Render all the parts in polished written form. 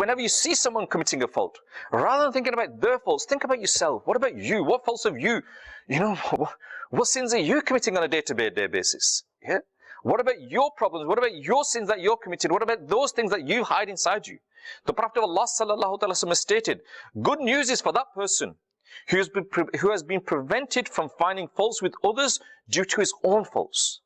whenever you see someone committing a fault, rather than thinking about their faults, think about yourself. What about you? What faults have you? What sins are you committing on a day-to-day basis? Yeah? What about your problems? What about your sins that you're committing? What about those things that you hide inside you? The Prophet of Allah sallallahu alaihi wasallam stated, good news is for that person who has been prevented from finding faults with others due to his own faults.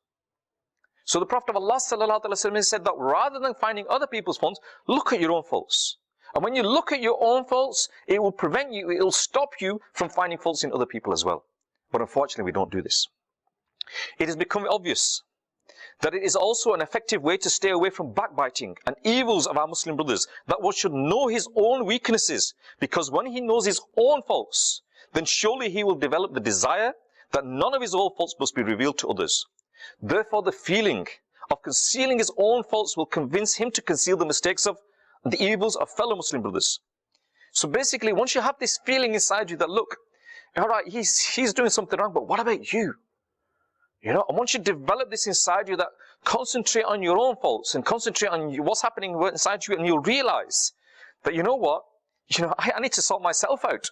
So the Prophet of Allah sallallahu alaihi wasallam said that rather than finding other people's faults, look at your own faults. And when you look at your own faults, it will prevent you, it will stop you from finding faults in other people as well. But unfortunately, we don't do this. It has become obvious that it is also an effective way to stay away from backbiting and evils of our Muslim brothers, that one should know his own weaknesses, because when he knows his own faults, then surely he will develop the desire that none of his own faults must be revealed to others. Therefore, the feeling of concealing his own faults will convince him to conceal the mistakes of the evils of fellow Muslim brothers. So basically, once you have this feeling inside you that, look, all right, he's doing something wrong, but what about you? And once you develop this inside you, that concentrate on your own faults and concentrate on what's happening inside you, and you'll realize that, I need to sort myself out.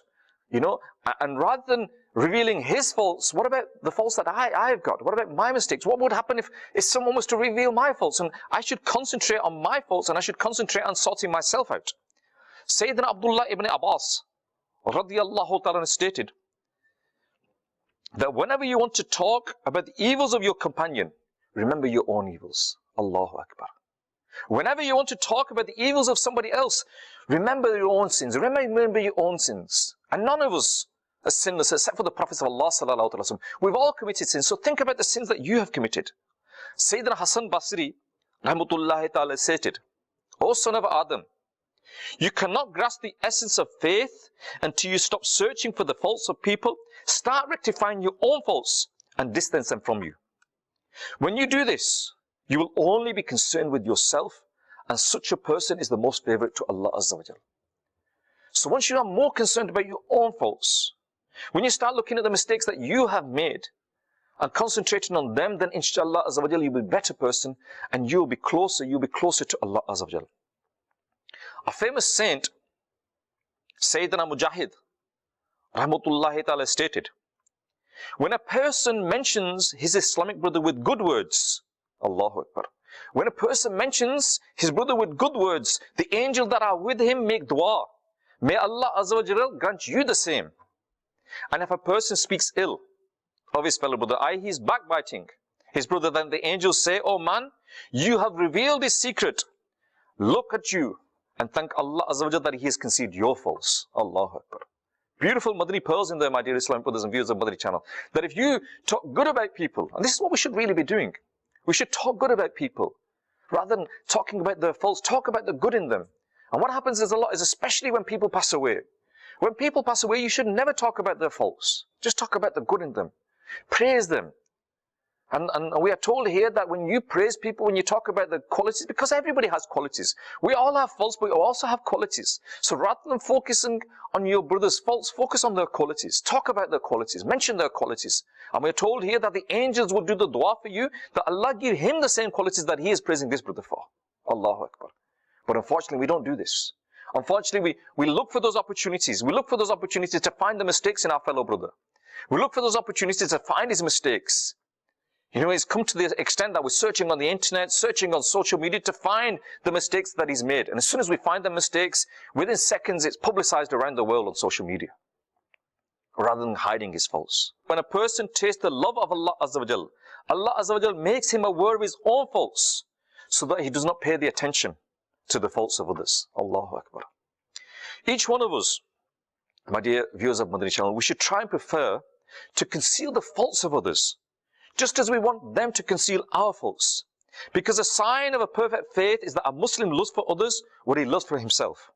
And rather than revealing his faults, what about the faults that I've got? What about my mistakes? What would happen if someone was to reveal my faults? And I should concentrate on my faults, and I should concentrate on sorting myself out. Sayyidina Abdullah ibn Abbas radiyallahu ta'ala stated that whenever you want to talk about the evils of your companion, remember your own evils. Allahu Akbar. Whenever you want to talk about the evils of somebody else, remember your own sins. Remember your own sins. And none of us are sinless except for the Prophets of Allah sallallahu alaihi wasallam. We've all committed sins. So think about the sins that you have committed. Sayyidina Hasan Basri rahmatullahi ta'ala stated, O son of Adam, you cannot grasp the essence of faith until you stop searching for the faults of people. Start rectifying your own faults and distance them from you. When you do this, you will only be concerned with yourself, and such a person is the most favorite to Allah Azza wa Jal. So once you are more concerned about your own faults, when you start looking at the mistakes that you have made and concentrating on them, then inshallah Azza wa Jal, you'll be a better person, and you'll be closer to Allah Azza wa Jal. A famous saint, Sayyidina Mujahid rahmatullahi ta'ala stated, when a person mentions his Islamic brother with good words, Allahu Akbar, when a person mentions his brother with good words, the angels that are with him make dua. May Allah Azza wa Jal grant you the same. And if a person speaks ill of his fellow brother, i.e. he's backbiting his brother, then the angels say, oh man, you have revealed his secret. Look at you and thank Allah Azza wa Jal that he has concealed your faults. Allahu Akbar. Beautiful Madani pearls in there, my dear Islamic brothers and viewers of Madani Channel. That if you talk good about people, and this is what we should really be doing. We should talk good about people. Rather than talking about their faults, talk about the good in them. And what happens is a lot is, especially when people pass away. When people pass away, you should never talk about their faults. Just talk about the good in them. Praise them. And we are told here that when you praise people, when you talk about the qualities, because everybody has qualities. We all have faults, but we also have qualities. So rather than focusing on your brother's faults, focus on their qualities. Talk about their qualities. Mention their qualities. And we are told here that the angels will do the dua for you, that Allah give him the same qualities that he is praising this brother for. Allahu Akbar. But unfortunately, we don't do this. Unfortunately, we look for those opportunities. We look for those opportunities to find the mistakes in our fellow brother. We look for those opportunities to find his mistakes. It's come to the extent that we're searching on the internet, searching on social media to find the mistakes that he's made. And as soon as we find the mistakes, within seconds, it's publicized around the world on social media, rather than hiding his faults. When a person tastes the love of Allah Azza wa Jal, Allah Azza wa Jal makes him aware of his own faults, so that he does not pay the attention to the faults of others. Allahu Akbar. Each one of us, my dear viewers of Madani Channel, we should try and prefer to conceal the faults of others, just as we want them to conceal our faults. Because a sign of a perfect faith is that a Muslim loves for others what he loves for himself.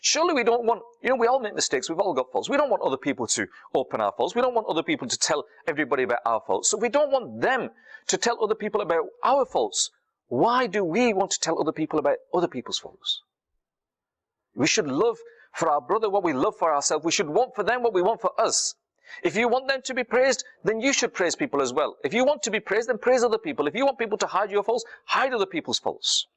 Surely we don't want, we all make mistakes, we've all got faults. We don't want other people to open our faults. We don't want other people to tell everybody about our faults. So we don't want them to tell other people about our faults. Why do we want to tell other people about other people's faults? We should love for our brother what we love for ourselves. We should want for them what we want for us. If you want them to be praised, then you should praise people as well. If you want to be praised, then praise other people. If you want people to hide your faults, hide other people's faults.